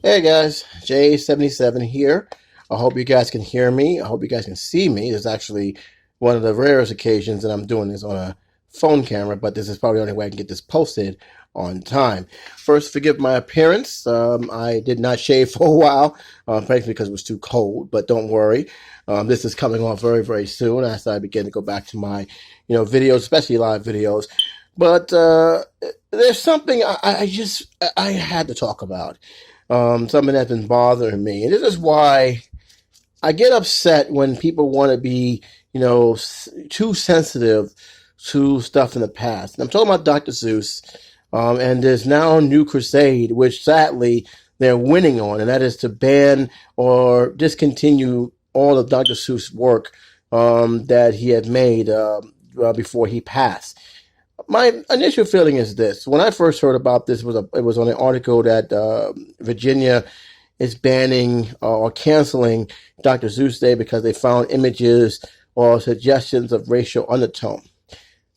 Hey guys, J77 here. I hope you guys can hear me. I hope you guys can see me. This is actually one of the rarest occasions that I'm doing this on a phone camera, but this is probably the only way I can get this posted on time. First, forgive my appearance. I did not shave for a while, frankly because it was too cold, but don't worry. This is coming off very, very soon as I begin to go back to my, videos, especially live videos. But there's something I had to talk about. Something that's been bothering me. And this is why I get upset when people want to be, too sensitive to stuff in the past. And I'm talking about Dr. Seuss, and there's now a new crusade, which sadly they're winning on, and that is to ban or discontinue all of Dr. Seuss' work that he had made before he passed. My initial feeling is this. When I first heard about this, it was on an article that Virginia is banning or canceling Dr. Seuss Day because they found images or suggestions of racial undertone.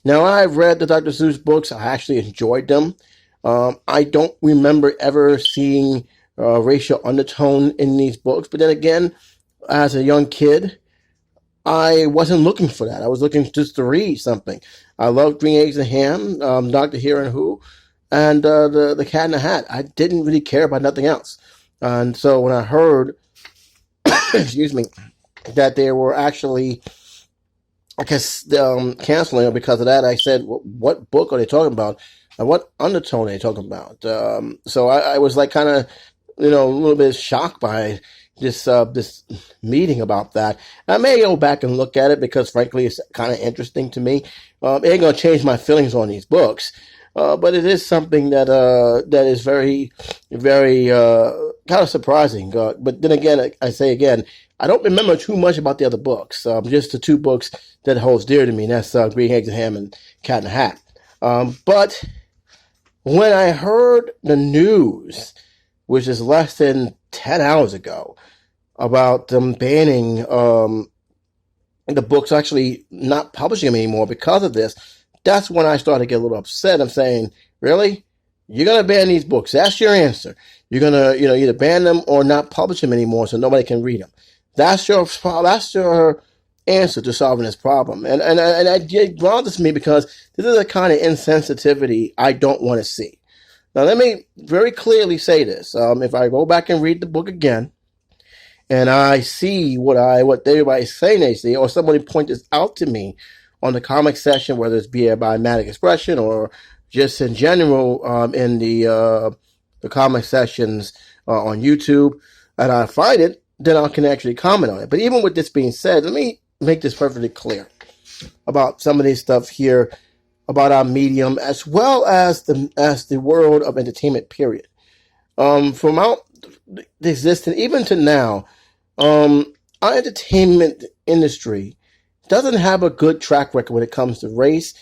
Now, I've read the Dr. Seuss books. I actually enjoyed them. I don't remember ever seeing racial undertone in these books. But then again, as a young kid, I wasn't looking for that. I was looking just to read something. I loved Green Eggs and Ham, Dr. Here and Who, and the Cat in the Hat. I didn't really care about nothing else. And so when I heard, excuse me, that they were actually, canceling it because of that, I said, what book are they talking about? And what undertone are they talking about? So I was like kind of, a little bit shocked by this meeting about that. I may go back and look at it because, frankly, it's kind of interesting to me. It ain't gonna change my feelings on these books, but it is something that is very, very kind of surprising. But then again, I say again, I don't remember too much about the other books. Just the two books that holds dear to me. And that's Green Eggs and Ham and Cat in the Hat. But when I heard the news, which is less than 10 hours ago, about them banning the books, actually not publishing them anymore because of this, that's when I started to get a little upset. I'm saying, really? You're going to ban these books? That's your answer? You're going to, either ban them or not publish them anymore so nobody can read them? That's your answer to solving this problem. And it bothers me because this is a kind of insensitivity I don't want to see. Now, let me very clearly say this. If I go back and read the book again, and I see what everybody's saying they see, or somebody points this out to me on the comic section, whether it's via Biomatic Expression or just in general in the comic sections on YouTube, and I find it, then I can actually comment on it. But even with this being said, let me make this perfectly clear about some of this stuff here about our medium, as well as the world of entertainment, period. From out the existence, even to now, our entertainment industry doesn't have a good track record when it comes to race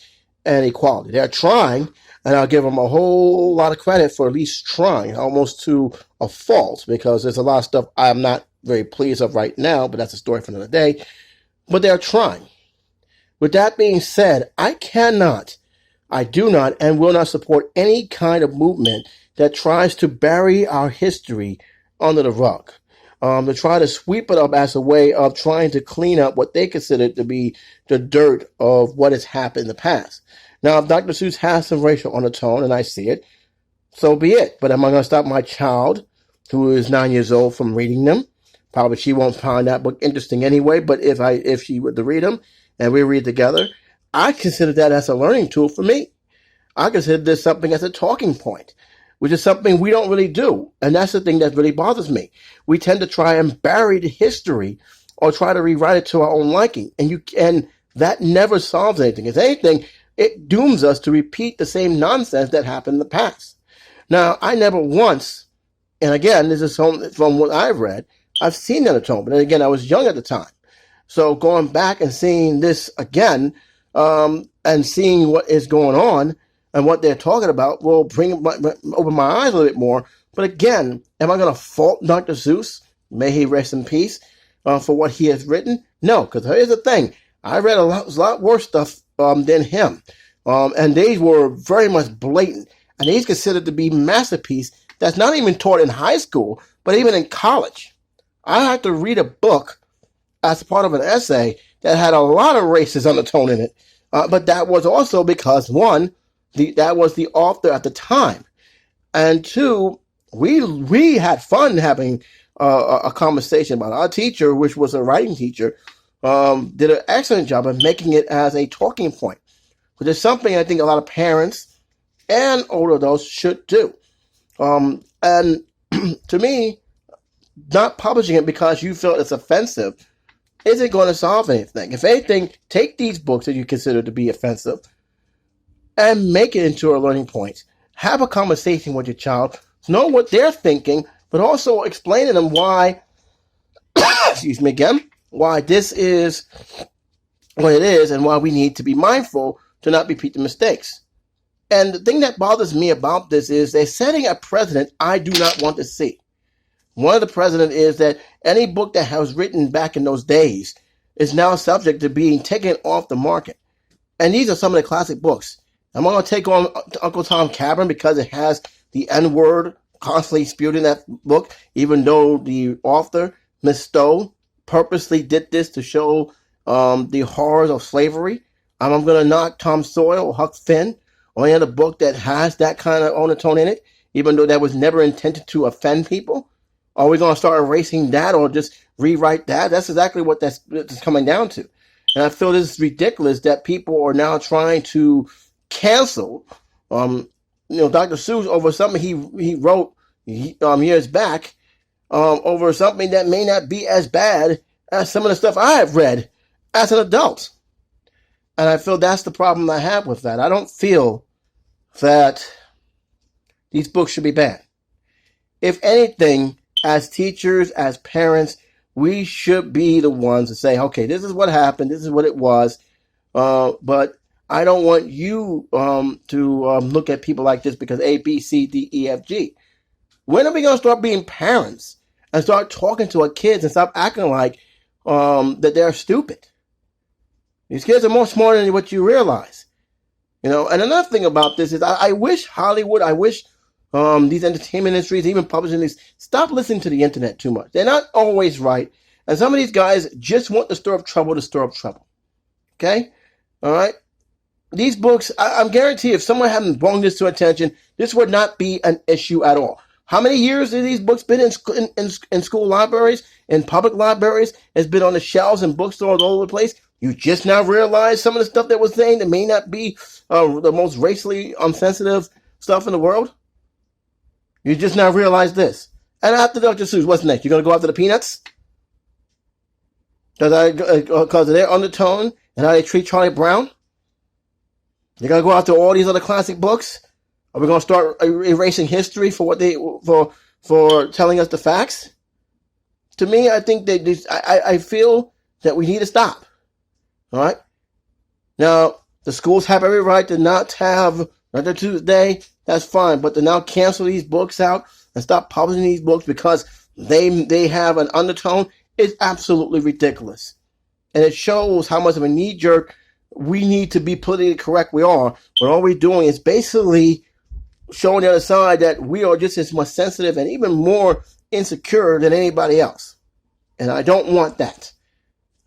and equality. They're trying, and I'll give them a whole lot of credit for at least trying, almost to a fault, because there's a lot of stuff I'm not very pleased of right now, but that's a story for another day. But they're trying. With that being said, I do not, and will not support any kind of movement that tries to bury our history under the rug, to try to sweep it up as a way of trying to clean up what they consider to be the dirt of what has happened in the past. Now, if Dr. Seuss has some racial undertone, and I see it, so be it. But am I going to stop my child, who is 9 years old, from reading them? Probably she won't find that book interesting anyway, but if she were to read them, and we read together, I consider that as a learning tool for me. I consider this something as a talking point, which is something we don't really do. And that's the thing that really bothers me. We tend to try and bury the history or try to rewrite it to our own liking. And that never solves anything. If anything, it dooms us to repeat the same nonsense that happened in the past. Now, I never once, and again, this is from what I've read, I've seen that atonement. But then again, I was young at the time. So going back and seeing this again, and seeing what is going on and what they're talking about will open my eyes a little bit more. But again, am I going to fault Dr. Seuss? May he rest in peace for what he has written? No, because here's the thing. I read a lot worse stuff than him. And these were very much blatant. And he's considered to be masterpiece that's not even taught in high school, but even in college. I had to read a book as part of an essay that had a lot of racist undertone in it. But that was also because, one, that was the author at the time. And two, we had fun having a conversation about it. Our teacher, which was a writing teacher, did an excellent job of making it as a talking point, which is something I think a lot of parents and older adults should do. And to me, not publishing it because you feel it's offensive isn't going to solve anything. If anything, take these books that you consider to be offensive and make it into a learning point. Have a conversation with your child, know what they're thinking, but also explain to them why, excuse me again, why this is what it is and why we need to be mindful to not repeat the mistakes. And the thing that bothers me about this is they're setting a precedent I do not want to see. One of the precedent is that any book that was written back in those days is now subject to being taken off the market. And these are some of the classic books. I'm going to take on Uncle Tom Cabin because it has the N-word constantly spewed in that book, even though the author, Miss Stowe, purposely did this to show the horrors of slavery. I'm going to knock Tom Sawyer or Huck Finn or any other book that has that kind of undertone in it, even though that was never intended to offend people. Are we going to start erasing that or just rewrite that? That's exactly what that's coming down to. And I feel this is ridiculous that people are now trying to cancel, Dr. Seuss over something he wrote years back, over something that may not be as bad as some of the stuff I have read as an adult. And I feel that's the problem I have with that. I don't feel that these books should be banned. If anything, as teachers, as parents, we should be the ones to say, okay, this is what happened, this is what it was, but I don't want you to look at people like this because A, B, C, D, E, F, G. When are we going to start being parents and start talking to our kids and stop acting like that they're stupid? These kids are more smarter than what you realize. And another thing about this is I wish Hollywood, I wish these entertainment industries, even publishing these, stop listening to the internet too much. They're not always right. And some of these guys just want to stir up trouble to stir up trouble. Okay? All right? These books, I'm guaranteed if someone hadn't brought this to attention, this would not be an issue at all. How many years have these books been in school libraries, in public libraries? It's been on the shelves and bookstores all over the place. You just now realize some of the stuff that was saying that may not be the most racially sensitive stuff in the world? You just now realize this. And after Dr. Seuss, what's next? You're going to go after the Peanuts? Because of their undertone and how they treat Charlie Brown? You're going to go after all these other classic books? Are we going to start erasing history for what for telling us the facts? To me, I think I feel that we need to stop. All right? Now, the schools have every right to not have another Tuesday. That's fine, but to now cancel these books out and stop publishing these books because they have an undertone is absolutely ridiculous. And it shows how much of a knee-jerk we need to be politically correct we are, when all we're doing is basically showing the other side that we are just as much sensitive and even more insecure than anybody else. And I don't want that.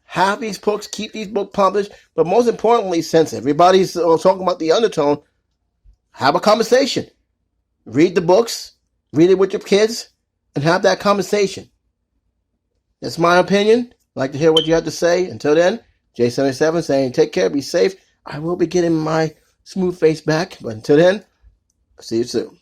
Have these books, keep these books published, but most importantly, since everybody's talking about the undertone, have a conversation. Read the books, read it with your kids, and have that conversation. That's my opinion. I'd like to hear what you have to say. Until then, J77 saying take care, be safe. I will be getting my smooth face back, but until then, see you soon.